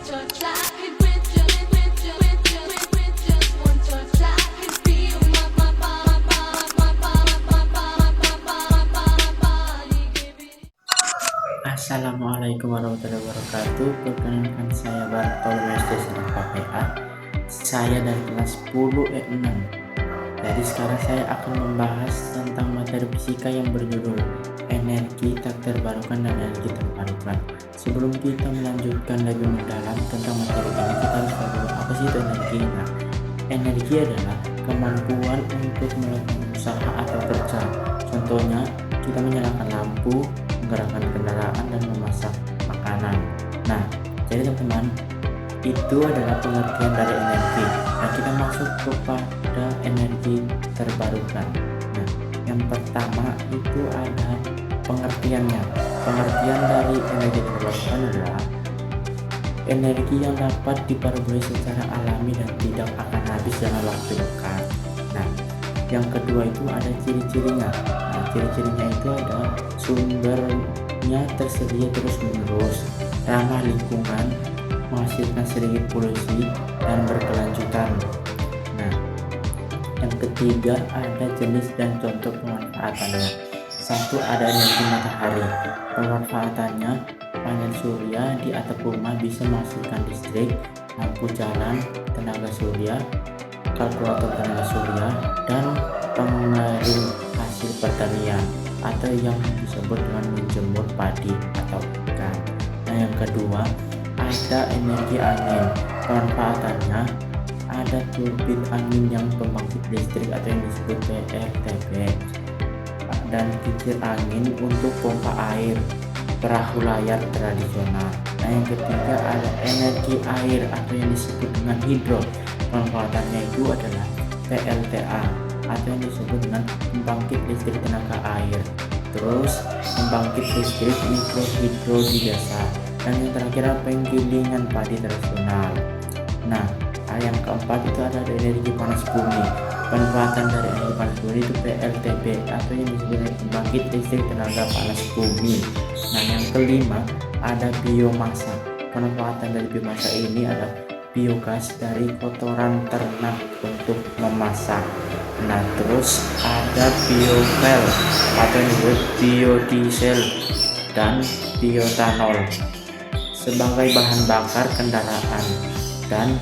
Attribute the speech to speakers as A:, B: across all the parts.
A: touch, I could with just one touch, I could feel my body giving.
B: Assalamualaikum warahmatullahi wabarakatuh. Perkenalkan saya Bartolomeo PPA. Saya dari kelas 10 E6. Jadi sekarang saya akan membahas tentang materi fisika yang berjudul energi tak terbarukan dan energi terbarukan. Sebelum kita melanjutkan lebih mendalam tentang materi ini, kita harus tahu dulu apa sih itu energi. Nah, energi adalah kemampuan untuk melakukan usaha atau kerja. Contohnya, kita menyalakan lampu, menggerakkan kendaraan, dan memasak makanan. Nah, jadi teman-teman, itu adalah pengertian dari energi. Nah, kita masuk kepada energi terbarukan. Nah, yang pertama itu ada pengertiannya. Pengertian dari energi terbarukan adalah energi yang dapat diperoleh secara alami dan tidak akan habis dalam waktu dekat. Nah, yang kedua itu ada ciri-cirinya. Nah, ciri-cirinya itu ada sumbernya tersedia terus-menerus, ramah lingkungan, menghasilkan sedikit polusi, dan berkelanjutan. Nah, yang ketiga ada jenis dan contoh pemanfaatannya. Satu, ada energi matahari. Pemanfaatannya, panel surya di atap rumah bisa menghasilkan listrik, lampu jalan tenaga surya, kalkulator tenaga surya, dan pengering hasil pertanian atau yang disebut dengan menjemur padi atau ikan. Nah, yang kedua ada energi angin. Pemanfaatannya ada turbin angin yang pembangkit listrik atau yang disebut PLTP, dan kincir angin untuk pompa air, perahu layar tradisional. Nah, yang ketiga ada energi air atau yang disebut dengan hidro. Pemanfaatannya itu adalah PLTA atau yang disebut dengan pembangkit listrik tenaga air, terus pembangkit listrik mikrohidro di desa, dan yang terakhir ada penggilingan padi tradisional. Nah, yang keempat itu ada energi panas bumi. Pemanfaatan dari energi panas bumi itu PLTB atau yang disebut pembangkit listrik tenaga panas bumi. Nah, yang kelima ada biomasa. Pemanfaatan dari biomasa ini adalah biogas dari kotoran ternak untuk memasak. Nah, terus ada biofuel atau yang disebut biodiesel dan bioetanol sebagai bahan bakar kendaraan, dan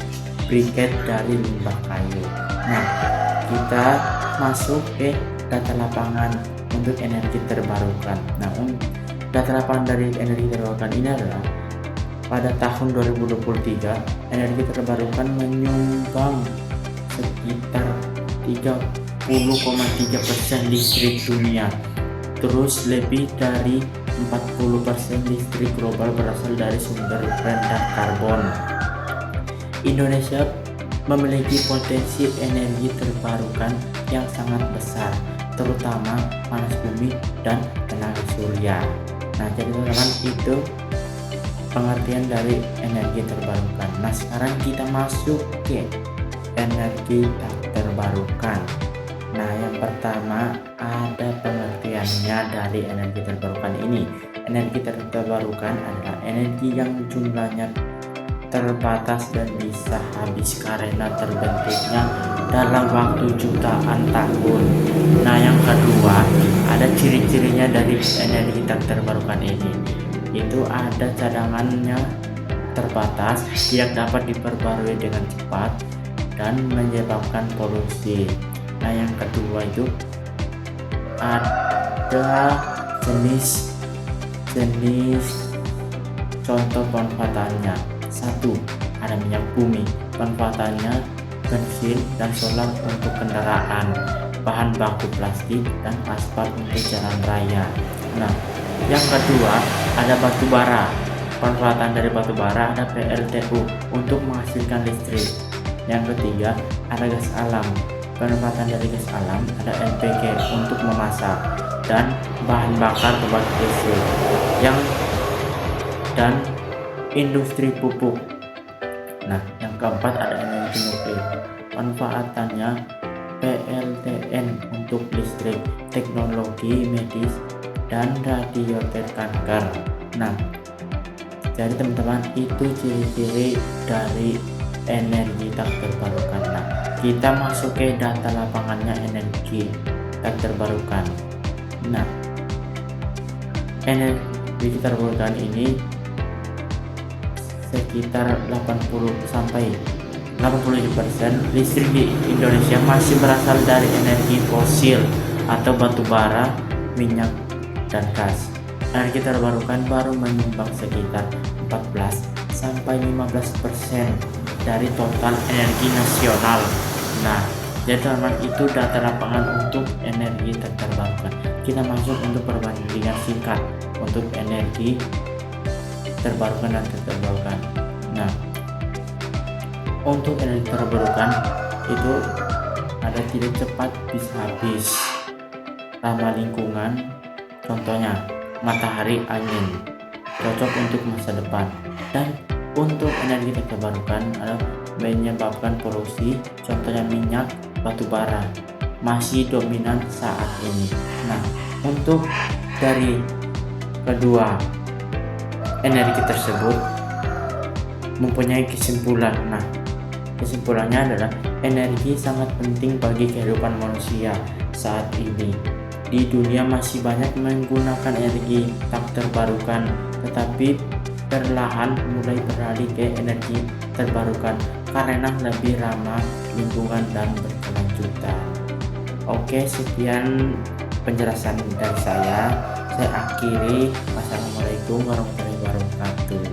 B: briket dari limbah kayu. Nah, kita masuk ke data lapangan untuk energi terbarukan. Nah, data lapangan dari energi terbarukan ini adalah pada tahun 2023 energi terbarukan menyumbang sekitar 30,3% listrik dunia. Terus lebih dari 40% listrik global berasal dari sumber rendah karbon. Indonesia memiliki potensi energi terbarukan yang sangat besar, terutama panas bumi dan tenaga surya. Nah, jadi teman-teman, itu pengertian dari energi terbarukan. Nah, sekarang kita masuk ke energi tak terbarukan. Nah, yang pertama ada pengertiannya dari energi terbarukan ini. Energi terbarukan adalah energi yang jumlahnya terbatas dan bisa habis karena terbentuknya dalam waktu jutaan tahun. Nah, yang kedua ada ciri-cirinya dari energi tak terbarukan ini. Itu ada cadangannya terbatas, tidak dapat diperbarui dengan cepat, dan menyebabkan polusi. Nah, yang kedua itu ada jenis contoh pemanfaatannya. Satu, ada minyak bumi. Pemanfaatannya bensin dan solar untuk kendaraan, bahan baku plastik, dan aspal untuk jalan raya. Nah, yang kedua ada batu bara. Pemanfaatan dari batu bara ada PLTU untuk menghasilkan listrik. Yang ketiga ada gas alam. Pemanfaatan dari gas alam ada LPG untuk memasak dan bahan bakar pembangkit listrik. Dan industri pupuk. Nah, yang keempat ada energi nuklir. Manfaatannya PLTN untuk listrik, teknologi medis, dan radioter kanker. Nah, Jadi teman-teman, itu ciri-ciri dari energi tak terbarukan. Nah, kita masuk ke data lapangannya energi tak terbarukan. Nah, energi terbarukan ini sekitar 80% listrik di Indonesia masih berasal dari energi fosil atau batu bara, minyak, dan gas. Energi terbarukan baru menyumbang sekitar 14-15% dari total energi nasional. Nah, jadi teman-teman, itu data lapangan untuk energi terbarukan. Kita masuk untuk perbandingan singkat untuk energi terbarukan dan terbarukan. Nah, untuk energi terbarukan itu ada tidak cepat bisa habis, ramah lingkungan, contohnya matahari, angin, cocok untuk masa depan. Dan untuk energi terbarukan adalah menyebabkan polusi, contohnya minyak, batu bara, masih dominan saat ini. Nah, untuk dari kedua energi tersebut mempunyai kesimpulan. Nah, kesimpulannya adalah energi sangat penting bagi kehidupan manusia saat ini. Di dunia masih banyak menggunakan energi tak terbarukan, tetapi perlahan mulai beralih ke energi terbarukan karena lebih ramah lingkungan dan berkelanjutan. Oke, sekian penjelasan dari saya. Saya akhiri. Wassalamualaikum warahmatullahi wabarakatuh.